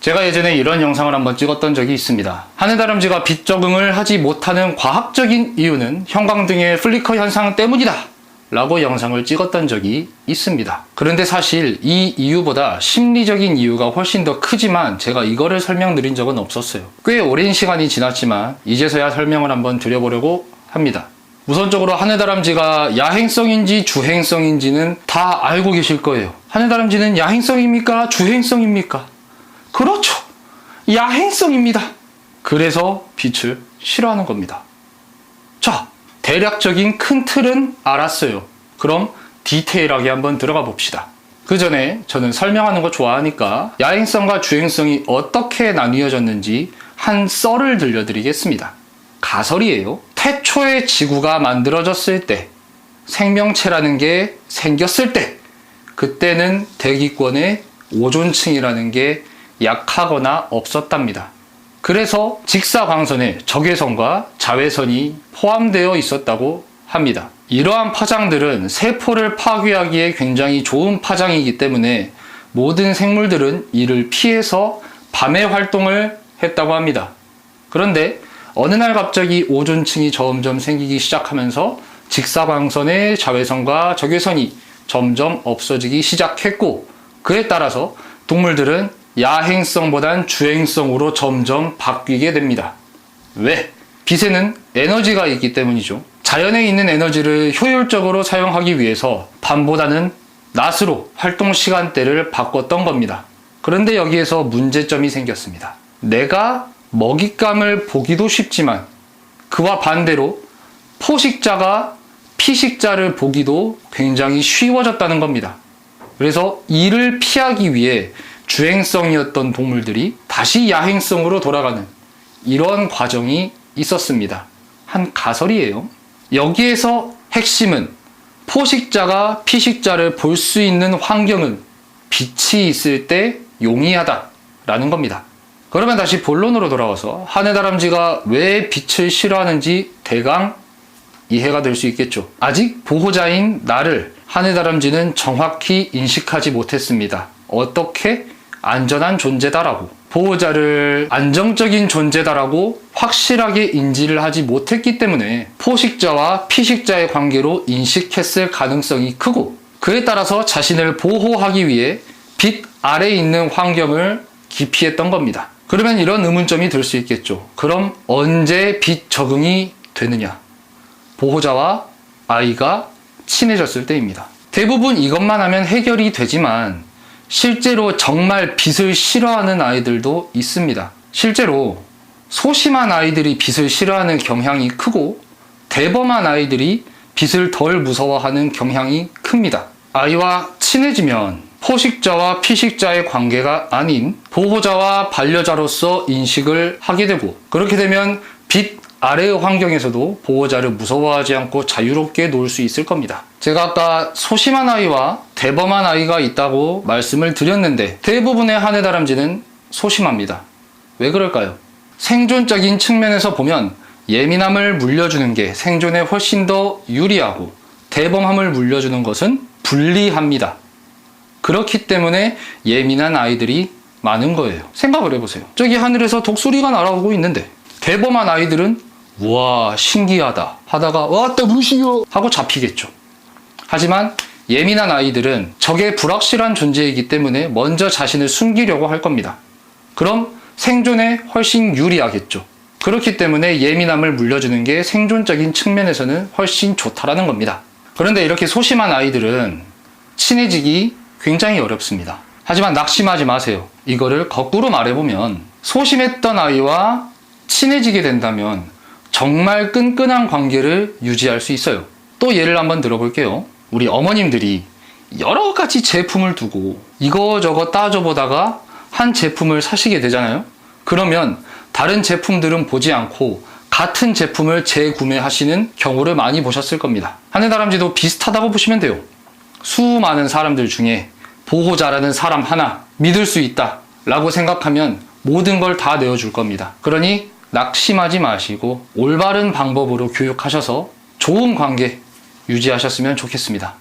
제가 예전에 이런 영상을 한번 찍었던 적이 있습니다. 하늘다람쥐가 빛 적응을 하지 못하는 과학적인 이유는 형광등의 플리커 현상 때문이다 라고 영상을 찍었던 적이 있습니다. 그런데 사실 이 이유보다 심리적인 이유가 훨씬 더 크지만 제가 이거를 설명드린 적은 없었어요. 꽤 오랜 시간이 지났지만 이제서야 설명을 한번 드려보려고 합니다. 우선적으로 하늘다람쥐가 야행성인지 주행성인지는 다 알고 계실 거예요. 하늘다람쥐는 야행성입니까? 주행성입니까? 그렇죠. 야행성입니다. 그래서 빛을 싫어하는 겁니다. 자, 대략적인 큰 틀은 알았어요. 그럼 디테일하게 한번 들어가 봅시다. 그 전에 저는 설명하는 거 좋아하니까 야행성과 주행성이 어떻게 나뉘어졌는지 한 썰을 들려드리겠습니다. 가설이에요. 태초에 지구가 만들어졌을 때, 생명체라는 게 생겼을 때, 그때는 대기권의 오존층이라는 게 약하거나 없었답니다. 그래서 직사광선에 적외선과 자외선이 포함되어 있었다고 합니다. 이러한 파장들은 세포를 파괴하기에 굉장히 좋은 파장이기 때문에 모든 생물들은 이를 피해서 밤에 활동을 했다고 합니다. 그런데 어느 날 갑자기 오존층이 점점 생기기 시작하면서 직사광선의 자외선과 적외선이 점점 없어지기 시작했고, 그에 따라서 동물들은 야행성보단 주행성으로 점점 바뀌게 됩니다. 왜? 빛에는 에너지가 있기 때문이죠. 자연에 있는 에너지를 효율적으로 사용하기 위해서 밤보다는 낮으로 활동 시간대를 바꿨던 겁니다. 그런데 여기에서 문제점이 생겼습니다. 내가 먹잇감을 보기도 쉽지만 그와 반대로 포식자가 피식자를 보기도 굉장히 쉬워졌다는 겁니다. 그래서 이를 피하기 위해 주행성이었던 동물들이 다시 야행성으로 돌아가는 이런 과정이 있었습니다. 한 가설이에요. 여기에서 핵심은 포식자가 피식자를 볼 수 있는 환경은 빛이 있을 때 용이하다라는 겁니다. 그러면 다시 본론으로 돌아와서 하늘다람쥐가 왜 빛을 싫어하는지 대강 이해가 될 수 있겠죠. 아직 보호자인 나를 하늘다람쥐는 정확히 인식하지 못했습니다. 어떻게? 안전한 존재다라고. 보호자를 안정적인 존재다라고 확실하게 인지를 하지 못했기 때문에 포식자와 피식자의 관계로 인식했을 가능성이 크고, 그에 따라서 자신을 보호하기 위해 빛 아래에 있는 환경을 기피했던 겁니다. 그러면 이런 의문점이 들 수 있겠죠. 그럼 언제 빛 적응이 되느냐? 보호자와 아이가 친해졌을 때입니다. 대부분 이것만 하면 해결이 되지만 실제로 정말 빛을 싫어하는 아이들도 있습니다. 실제로 소심한 아이들이 빛을 싫어하는 경향이 크고 대범한 아이들이 빛을 덜 무서워하는 경향이 큽니다. 아이와 친해지면 포식자와 피식자의 관계가 아닌 보호자와 반려자로서 인식을 하게 되고, 그렇게 되면 빛 아래의 환경에서도 보호자를 무서워하지 않고 자유롭게 놀 수 있을 겁니다. 제가 아까 소심한 아이와 대범한 아이가 있다고 말씀을 드렸는데 대부분의 하늘다람쥐는 소심합니다. 왜 그럴까요? 생존적인 측면에서 보면 예민함을 물려주는 게 생존에 훨씬 더 유리하고 대범함을 물려주는 것은 불리합니다. 그렇기 때문에 예민한 아이들이 많은 거예요. 생각을 해보세요. 저기 하늘에서 독수리가 날아오고 있는데 대범한 아이들은 우와 신기하다 하다가 왔다 무시여 하고 잡히겠죠. 하지만 예민한 아이들은 적의 불확실한 존재이기 때문에 먼저 자신을 숨기려고 할 겁니다. 그럼 생존에 훨씬 유리하겠죠. 그렇기 때문에 예민함을 물려주는 게 생존적인 측면에서는 훨씬 좋다라는 겁니다. 그런데 이렇게 소심한 아이들은 친해지기 굉장히 어렵습니다. 하지만 낙심하지 마세요. 이거를 거꾸로 말해보면 소심했던 아이와 친해지게 된다면 정말 끈끈한 관계를 유지할 수 있어요. 또 예를 한번 들어볼게요. 우리 어머님들이 여러 가지 제품을 두고 이거저거 따져보다가 한 제품을 사시게 되잖아요. 그러면 다른 제품들은 보지 않고 같은 제품을 재구매하시는 경우를 많이 보셨을 겁니다. 하늘다람쥐도 비슷하다고 보시면 돼요. 수많은 사람들 중에 보호자라는 사람 하나 믿을 수 있다 라고 생각하면 모든 걸 다 내어줄 겁니다. 그러니 낙심하지 마시고 올바른 방법으로 교육하셔서 좋은 관계 유지하셨으면 좋겠습니다.